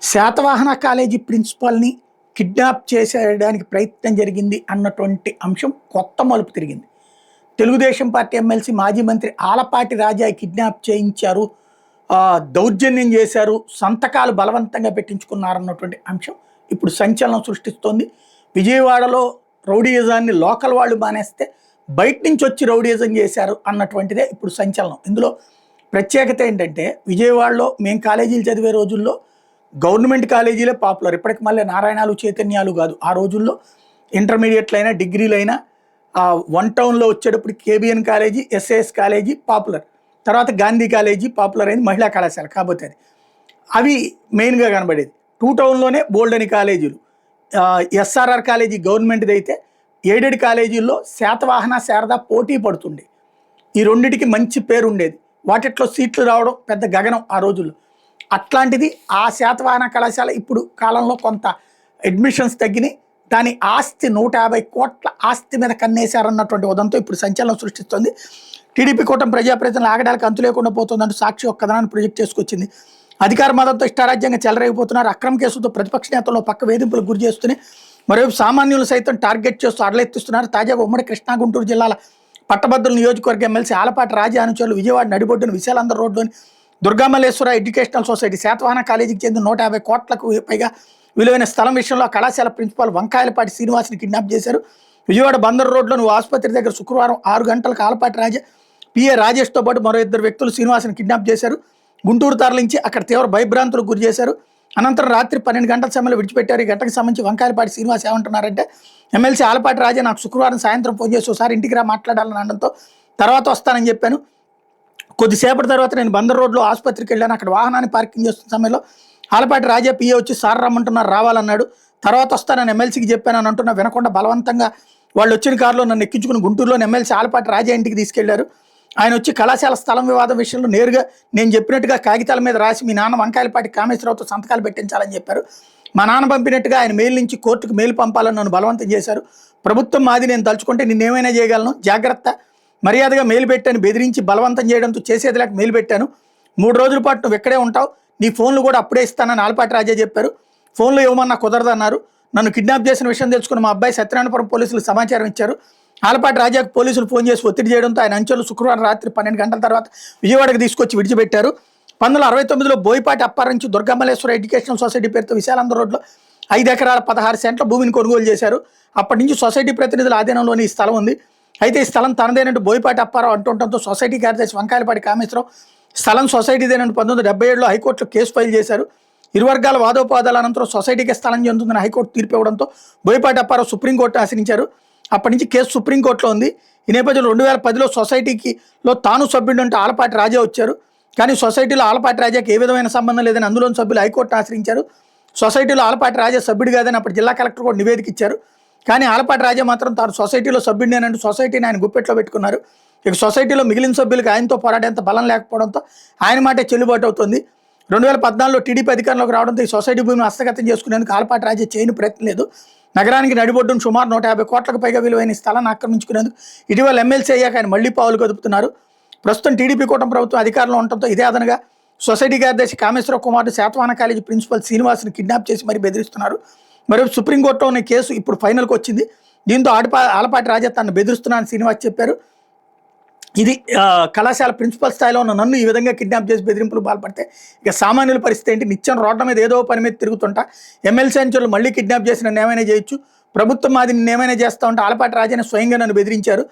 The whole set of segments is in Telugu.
శాతవాహన కాలేజీ ప్రిన్సిపాల్ని కిడ్నాప్ చేసేయడానికి ప్రయత్నం జరిగింది అన్నటువంటి అంశం కొత్త మలుపు తిరిగింది. తెలుగుదేశం పార్టీ ఎమ్మెల్సీ మాజీ మంత్రి ఆలపాటి రాజా కిడ్నాప్ చేయించారు, దౌర్జన్యం చేశారు, సంతకాలు బలవంతంగా పెట్టించుకున్నారన్నటువంటి అంశం ఇప్పుడు సంచలనం సృష్టిస్తోంది. విజయవాడలో రౌడీయిజాన్ని లోకల్ వాళ్ళు మానేస్తే బయట నుంచి వచ్చి రౌడీయిజం చేశారు అన్నటువంటిదే ఇప్పుడు సంచలనం. ఇందులో ప్రత్యేకత ఏంటంటే విజయవాడలో మేము కాలేజీలు చదివే రోజుల్లో గవర్నమెంట్ కాలేజీలే పాపులర్. ఇప్పటికి మళ్ళీ నారాయణాలు చైతన్యాలు కాదు. ఆ రోజుల్లో ఇంటర్మీడియట్లైనా డిగ్రీలైనా వన్ టౌన్లో వచ్చేటప్పుడు KBN college, SAs college popular, తర్వాత గాంధీ కాలేజీ పాపులర్ అయింది, మహిళా కళాశాల కాకపోతే అవి మెయిన్గా కనబడేది. టూ టౌన్లోనే బోల్డ్ అని కాలేజీలు. ఎస్ఆర్ఆర్ కాలేజీ గవర్నమెంట్ది అయితే ఎయిడెడ్ కాలేజీల్లో శాతవాహన శారద పోటీ పడుతుండే. ఈ రెండిటికి మంచి పేరు ఉండేది. వాటిట్లో సీట్లు రావడం పెద్ద గగనం ఆ రోజుల్లో. అట్లాంటిది ఆ శాతవాహన కళాశాల ఇప్పుడు కాలంలో కొంత అడ్మిషన్స్ తగ్గినాయి. దాని ఆస్తి 150 కోట్ల ఆస్తి మీద కన్నేశారన్నటువంటి ఉదంతో ఇప్పుడు సంచలనం సృష్టిస్తుంది. టీడీపీ కూటమి ప్రజాప్రతినిధులు ఆగడాలకు అంతు లేకుండా పోతుందంటూ సాక్షి ఒక కథనాన్ని ప్రొజెక్ట్ చేసుకొచ్చింది. అధికార మతంతో ఇష్టారాజ్యంగా చెలరేగిపోతున్నారు. అక్రమ కేసులతో ప్రతిపక్ష నేతల్లో పక్క వేధింపులకు గురి చేస్తూనే మరోవైపు సామాన్యులు సైతం టార్గెట్ చేస్తూ అడలెత్తిస్తున్నారు. తాజాగా ఉమ్మడి కృష్ణా గుంటూరు జిల్లాల పట్టభద్రుల నియోజకవర్గ ఎమ్మెల్సీ ఆలపాటి రాజా అనుచరులు విజయవాడ నడిబొడ్డున విశాలందర్ రోడ్లోని దుర్గామల్లేశ్వర ఎడ్యుకేషనల్ సొసైటీ శాతవాహన కాలేజీకి చెందిన 150 కోట్లకు పైగా విలువైన స్థలం విషయంలో కళాశాల ప్రిన్సిపాల్ వంకాయలపాటి శ్రీనివాస్ని కిడ్నాప్ చేశారు. విజయవాడ బందర్ రోడ్లోని ఆసుపత్రి దగ్గర శుక్రవారం 6 గంటలకు ఆలపాటి రాజా, పిఏ రాజేష్తో పాటు మరో 2 వ్యక్తులు శ్రీనివాస్ని కిడ్నాప్ చేశారు. గుంటూరు తరలించి అక్కడ తీవ్ర భయభ్రాంతులకు గురి చేశారు. అనంతరం రాత్రి 12 గంటల సమయంలో విడిచిపెట్టారు. ఈ గంటకు సంబంధించి వంకాయలపాటి శ్రీనివాస్ ఏమంటున్నారంటే, ఎమ్మెల్సీ ఆలపాటి రాజా నాకు శుక్రవారం సాయంత్రం ఫోన్ చేసి ఒకసారి ఇంటికి రా మాట్లాడాలని అనడంతో తర్వాత వస్తానని చెప్పాను. కొద్దిసేపటి తర్వాత నేను బందర్ రోడ్లో ఆసుపత్రికి వెళ్ళాను. అక్కడ వాహనాన్ని పార్కింగ్ చేస్తున్న సమయంలో ఆలపాటి రాజా పిఏ వచ్చి సార్ రమ్మంటున్నారు రావాలన్నాడు. తర్వాత వస్తానని ఎమ్మెల్సీకి చెప్పాను అని అంటున్నా వినకుండా బలవంతంగా వాళ్ళు వచ్చిన కారులో నన్ను ఎక్కించుకుని గుంటూరులోని ఎమ్మెల్సీ ఆలపాటి రాజా ఇంటికి తీసుకెళ్లారు. ఆయన వచ్చి కళాశాల స్థలం వివాదం విషయంలో నేరుగా నేను చెప్పినట్టుగా కాగితాల మీద రాసి మీ నాన్న వంకాయలపాటి కామేశ్వరరావుతో సంతకాలు పెట్టించాలని చెప్పారు. మా నాన్న పంపినట్టుగా ఆయన మెయిల్ నుంచి కోర్టుకు మెయిల్ పంపాలని నన్ను బలవంతం చేశారు. ప్రభుత్వం మాది, నేను తలుచుకుంటే నిన్నేమైనా చేయగలను, జాగ్రత్త, మర్యాదగా మెయిల్ పెట్టాను, బెదిరించి బలవంతం చేయడంతో చేసేది లేక మెయిల్ పెట్టాను. 3 రోజుల పాటు నువ్వు ఎక్కడే ఉంటావు, నీ ఫోన్లు కూడా అప్పుడే ఇస్తానని ఆలపాటి రాజా చెప్పారు. ఫోన్లు ఇవ్వమన్నా కుదరదన్నారు. నన్ను కిడ్నాప్ చేసిన విషయం తెలుసుకుని మా అబ్బాయి సత్యనారాయణపురం పోలీసులకు సమాచారం ఇచ్చారు. ఆలపాటి రాజాకు పోలీసులు ఫోన్ చేసి ఒత్తిడి చేయడంతో ఆయన అంచెలు శుక్రవారం రాత్రి 12 గంటల తర్వాత విజయవాడకు తీసుకొచ్చి విడిచిపెట్టారు. 1969లో బోయపాటి అప్పారం నుంచి దుర్గామల్లేశ్వర ఎడ్యుకేషనల్ సొసైటీ పేరుతో విశాలందర్ రోడ్లో 5 ఎకరాల 16 సెంట్ల భూమిని కొనుగోలు చేశారు. అప్పటి నుంచి సొసైటీ ప్రతినిధుల ఆధీనంలోని ఈ స్థలం ఉంది. అయితే ఈ స్థలం తనదేనంటూ బోయపాటి అప్పారావు అంటుండటంతో సొసైటీ కార్యదర్శి వంకాయలపాటి కామేశ్వరరావు స్థలం సొసైటీదేనంటూ 1977లో హైకోర్టులో కేసు ఫైల్ చేశారు. ఇరు వర్గాల వాదోపవాదాల అనంతరం సొసైటీకి స్థలం చెందుతుందని హైకోర్టు తీర్పు ఇవ్వడంతో బోయపాటి అప్పారావు సుప్రీంకోర్టును ఆశ్రయించారు. అప్పటి నుంచి కేసు సుప్రీంకోర్టులో ఉంది. ఈ నేపథ్యంలో 2010లో సొసైటీలో తాను సభ్యుడంటూ ఆలపాటి రాజా వచ్చారు. కానీ సొసైటీలో ఆలపాటి రాజాకి ఏ విధమైన సంబంధం లేదని అందులోని సభ్యులు హైకోర్టును ఆశ్రయించారు. సొసైటీలో ఆలపాటి రాజా సభ్యుడు కాదని అప్పుడు జిల్లా కలెక్టర్ కూడా నివేదిక ఇచ్చారు. కానీ ఆలపాటి రాజా మాత్రం తాను సొసైటీలో సభ్యుడినేనంటూ సొసైటీని ఆయన గుప్పెట్లో పెట్టుకున్నారు. ఇక సొసైటీలో మిగిలిన సభ్యులకు ఆయనతో పోరాడేంత బలం లేకపోవడంతో ఆయన మాటే చెల్లుబాటు అవుతుంది. 2014లో టీడీపీ అధికారంలోకి రావడంతో ఈ సొసైటీ భూమిని హస్తగతం చేసుకునేందుకు ఆలపాటి రాజా చేయని ప్రయత్నం లేదు. నగరానికి నడిబొడ్డును సుమారు 150 కోట్లకు పైగా విలువైన స్థలాన్ని ఆక్రమించుకునేందుకు ఇటీవల ఎమ్మెల్సీ అయ్యాక ఆయన మళ్లీ పావులు కదుపుతున్నారు. ప్రస్తుతం టీడీపీ కూటమి ప్రభుత్వం అధికారంలో ఉండటంతో ఇదే అదనగా సొసైటీ కార్యదర్శి కామేశ్వరరావు కుమారుడు శాతవాహన కాలేజీ ప్రిన్సిపల్ శ్రీనివాస్ని కిడ్నాప్ చేసి మరీ బెదిరిస్తున్నారు. మరియు సుప్రీంకోర్టులో ఉన్న కేసు ఇప్పుడు ఫైనల్కి వచ్చింది. దీంతో ఆలపాటి రాజా తనను బెదిరిస్తున్నానని శ్రీనివాస్ చెప్పారు. ఇది కళాశాల ప్రిన్సిపల్ స్థాయిలో ఉన్న నన్ను ఈ విధంగా కిడ్నాప్ చేసి బెదిరింపులు పాల్పడితే ఇక సామాన్యుల పరిస్థితి ఏంటి? నిత్యం రోడ్ల మీద ఏదో పని మీద తిరుగుతుంటా ఎమ్మెల్సీ అంచులు మళ్ళీ కిడ్నాప్ చేసి నన్ను ఏమైనా చేయొచ్చు, ప్రభుత్వం మాది నిన్నేమైనా చేస్తూ ఉంటే ఆలపాటి రాజాని స్వయంగా నన్ను బెదిరించారు.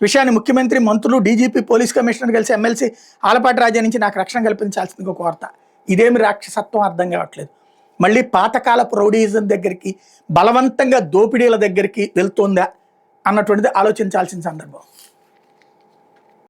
విషయాన్ని ముఖ్యమంత్రి, మంత్రులు, డీజీపీ, పోలీస్ కమిషనర్ కలిసి ఎమ్మెల్సీ ఆలపాటి రాజా నుంచి నాకు రక్షణ కల్పించాల్సింది ఒక వార్త. ఇదేమి రాక్షసత్వం అర్థం కావట్లేదు. మళ్ళీ పాతకాలపు రౌడీయిజం దగ్గరికి, బలవంతంగా దోపిడీల దగ్గరికి వెళ్తుందా అన్నటువంటిది ఆలోచించాల్సిన సందర్భం.